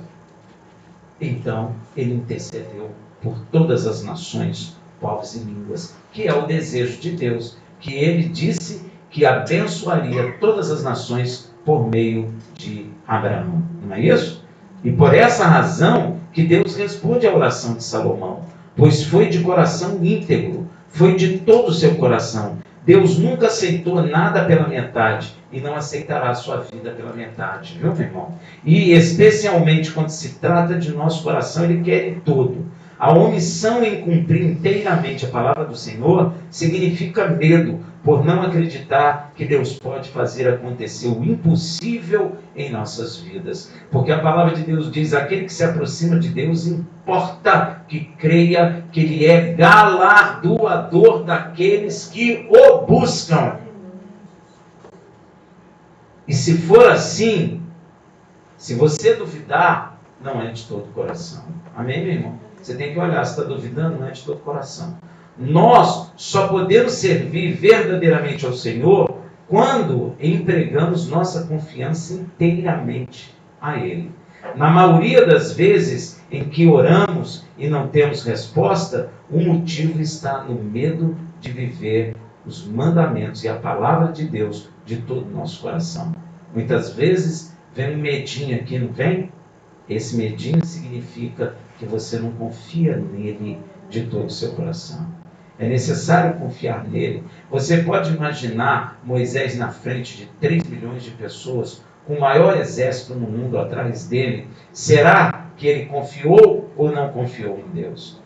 Então, ele intercedeu por todas as nações, povos e línguas, que é o desejo de Deus, que ele disse que abençoaria todas as nações por meio de Abraão. Não é isso? E por essa razão que Deus responde à oração de Salomão, pois foi de coração íntegro, foi de todo o seu coração. Deus nunca aceitou nada pela metade e não aceitará a sua vida pela metade, viu, meu irmão? E especialmente quando se trata de nosso coração, Ele quer em todo. A omissão em cumprir inteiramente a palavra do Senhor significa medo, por não acreditar que Deus pode fazer acontecer o impossível em nossas vidas. Porque a palavra de Deus diz: aquele que se aproxima de Deus importa que creia que Ele é galardoador daqueles que o buscam. E se for assim, se você duvidar, não é de todo o coração. Amém, meu irmão? Você tem que olhar, se está duvidando, não é de todo o coração. Nós só podemos servir verdadeiramente ao Senhor quando entregamos nossa confiança inteiramente a Ele. Na maioria das vezes em que oramos e não temos resposta, o motivo está no medo de viver os mandamentos e a palavra de Deus de todo o nosso coração. Muitas vezes vem um medinho aqui, não vem? Esse medinho significa que você não confia nele de todo o seu coração. É necessário confiar nele. Você pode imaginar Moisés na frente de 3 milhões de pessoas, com o maior exército no mundo atrás dele. Será que ele confiou ou não confiou em Deus?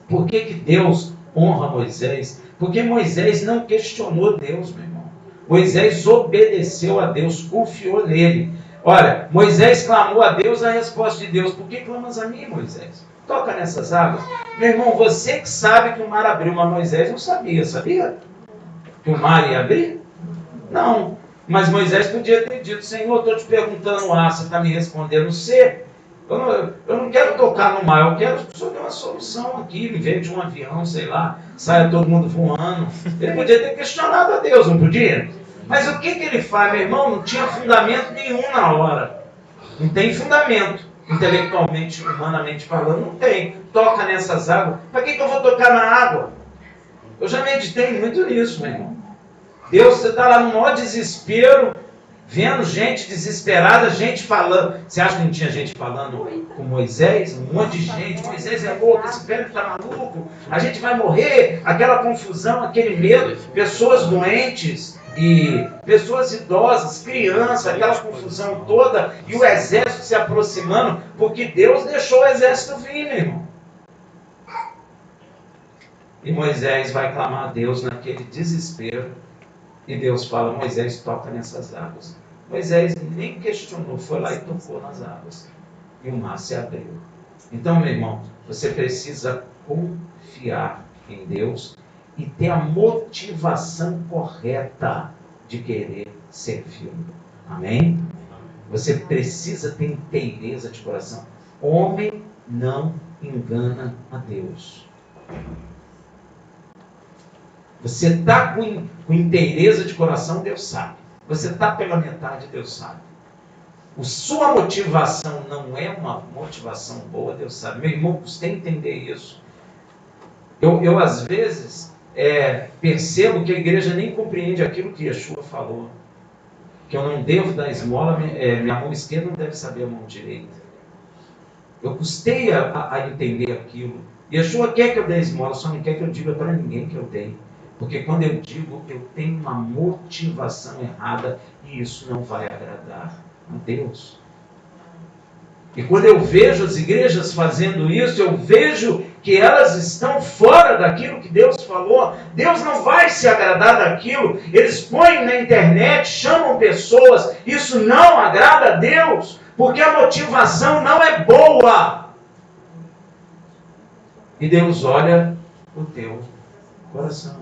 Por que Deus honra Moisés? Porque Moisés não questionou Deus, meu irmão. Moisés obedeceu a Deus, confiou nele. Olha, Moisés clamou a Deus, a resposta de Deus: por que clamas a mim, Moisés? Toca nessas águas. Meu irmão, você que sabe que o mar abriu, mas Moisés não sabia, sabia? Que o mar ia abrir? Não. Mas Moisés podia ter dito: Senhor, estou te perguntando A, você está me respondendo C. Eu não quero tocar no mar, eu quero que o Senhor dê uma solução aqui, em vez de um avião, sei lá, saia todo mundo voando. Ele podia ter questionado a Deus, não podia? Mas o que ele faz, meu irmão? Não tinha fundamento nenhum na hora. Não tem fundamento. Intelectualmente, humanamente falando, não tem. Toca nessas águas. Para que eu vou tocar na água? Eu já meditei muito nisso, meu irmão. Deus, você está lá no maior desespero, vendo gente desesperada, gente falando. Você acha que não tinha gente falando com Moisés? Um monte de gente. Moisés é louco, esse velho está maluco, a gente vai morrer. Aquela confusão, aquele medo. Pessoas doentes e pessoas idosas, crianças, aquela confusão toda, e o exército se aproximando, porque Deus deixou o exército vir, meu irmão. E Moisés vai clamar a Deus naquele desespero, e Deus fala: Moisés, toca nessas águas. Moisés nem questionou, foi lá e tocou nas águas, e o mar se abriu. Então, meu irmão, você precisa confiar em Deus e ter a motivação correta de querer servi-lo. Amém? Você precisa ter inteireza de coração. Homem não engana a Deus. Você está com inteireza de coração, Deus sabe. Você está pela metade, Deus sabe. sua motivação não é uma motivação boa, Deus sabe. Meu irmão, você tem que entender isso. Eu às vezes, percebo que a igreja nem compreende aquilo que Yeshua falou. Que eu não devo dar esmola, minha mão esquerda não deve saber a mão direita. Eu custei a entender aquilo. Yeshua quer que eu dê esmola, só não quer que eu diga para ninguém que eu dei. Porque quando eu digo, eu tenho uma motivação errada e isso não vai agradar a Deus. E quando eu vejo as igrejas fazendo isso, eu vejo que elas estão fora daquilo que Deus falou. Deus não vai se agradar daquilo. Eles põem na internet, chamam pessoas. Isso não agrada a Deus, porque a motivação não é boa. E Deus olha o teu coração.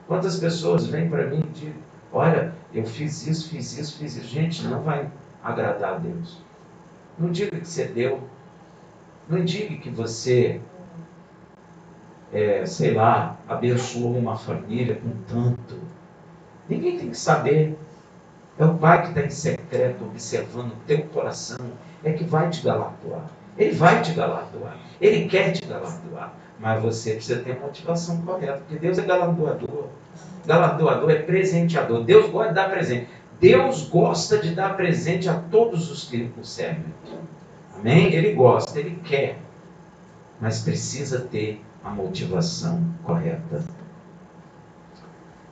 Quantas pessoas vêm para mim e dizem, olha, eu fiz isso, fiz isso, fiz isso. Gente, não vai agradar a Deus. Não diga que você deu. Não diga que você, sei lá, abençoou uma família com tanto. Ninguém tem que saber. É o Pai que está em secreto, observando o teu coração, é que vai te galardoar. Ele vai te galardoar. Ele quer te galardoar. Mas você precisa ter a motivação correta, porque Deus é galardoador. Galardoador é presenteador. Deus gosta de dar presente. Deus gosta de dar presente a todos os que Ele servem. Amém? Ele gosta, Ele quer. Mas precisa ter a motivação correta.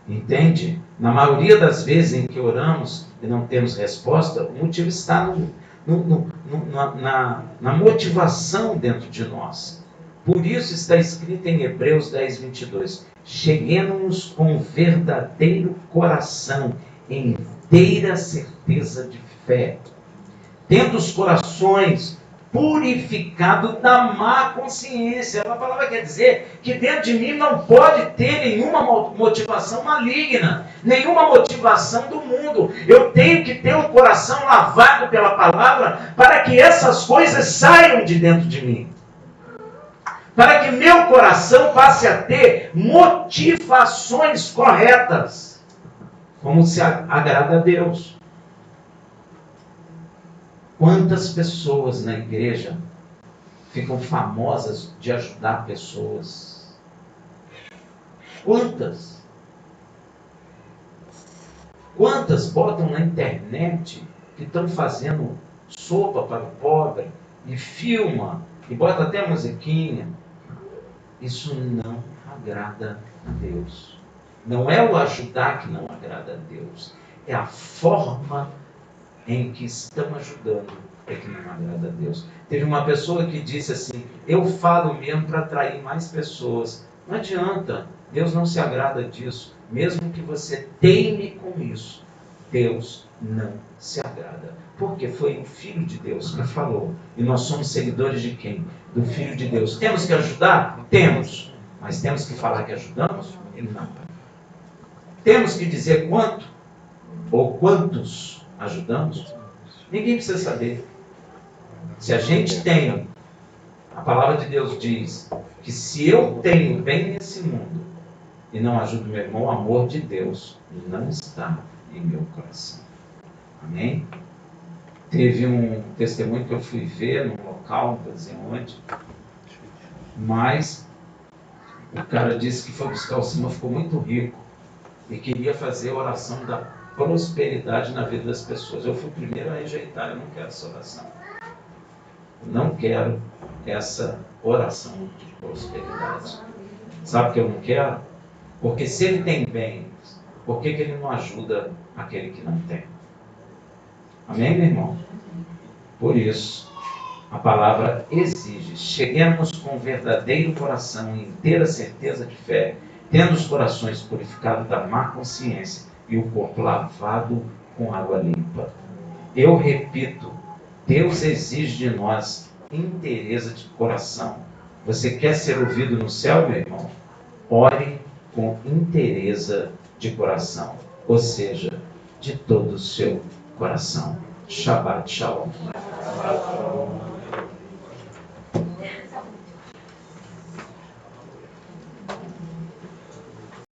Entende? Na maioria das vezes em que oramos e não temos resposta, o motivo está na motivação dentro de nós. Por isso está escrito em Hebreus 10, 22. Cheguemos com verdadeiro coração, em inteira certeza de fé, tendo os corações purificados da má consciência. A palavra quer dizer que dentro de mim não pode ter nenhuma motivação maligna, nenhuma motivação do mundo. Eu tenho que ter um coração lavado pela palavra para que essas coisas saiam de dentro de mim. Para que meu coração passe a ter motivações corretas, como se agrada a Deus. Quantas pessoas na igreja ficam famosas de ajudar pessoas? Quantas? Quantas botam na internet que estão fazendo sopa para o pobre e filma e bota até musiquinha? Isso não agrada a Deus. Não é o ajudar que não agrada a Deus. É a forma em que estão ajudando é que não agrada a Deus. Teve uma pessoa que disse assim, eu falo mesmo para atrair mais pessoas. Não adianta, Deus não se agrada disso. Mesmo que você teime com isso, Deus não se agrada. Porque foi o Filho de Deus que falou. E nós somos seguidores de quem? Do Filho de Deus. Temos que ajudar? Temos. Mas temos que falar que ajudamos? Não. Temos que dizer quanto? Ou quantos ajudamos? Ninguém precisa saber. Se a gente tem, a palavra de Deus diz que se eu tenho bem nesse mundo e não ajudo meu irmão, o amor de Deus não está em meu coração. Amém? Teve um testemunho que eu fui ver num local, não vou dizer onde, mas o cara disse que foi buscar o Senhor, ficou muito rico e queria fazer a oração da prosperidade na vida das pessoas. Eu fui o primeiro a rejeitar, eu não quero essa oração. Eu não quero essa oração de prosperidade. Sabe por que eu não quero? Porque se ele tem bens, por que ele não ajuda aquele que não tem? Amém, meu irmão? Por isso, a palavra exige, cheguemos com verdadeiro coração, em inteira certeza de fé, tendo os corações purificados da má consciência e o corpo lavado com água limpa. Eu repito, Deus exige de nós inteireza de coração. Você quer ser ouvido no céu, meu irmão? Ore com inteireza de coração, ou seja, de todo o seu coração. Shabbat Shalom.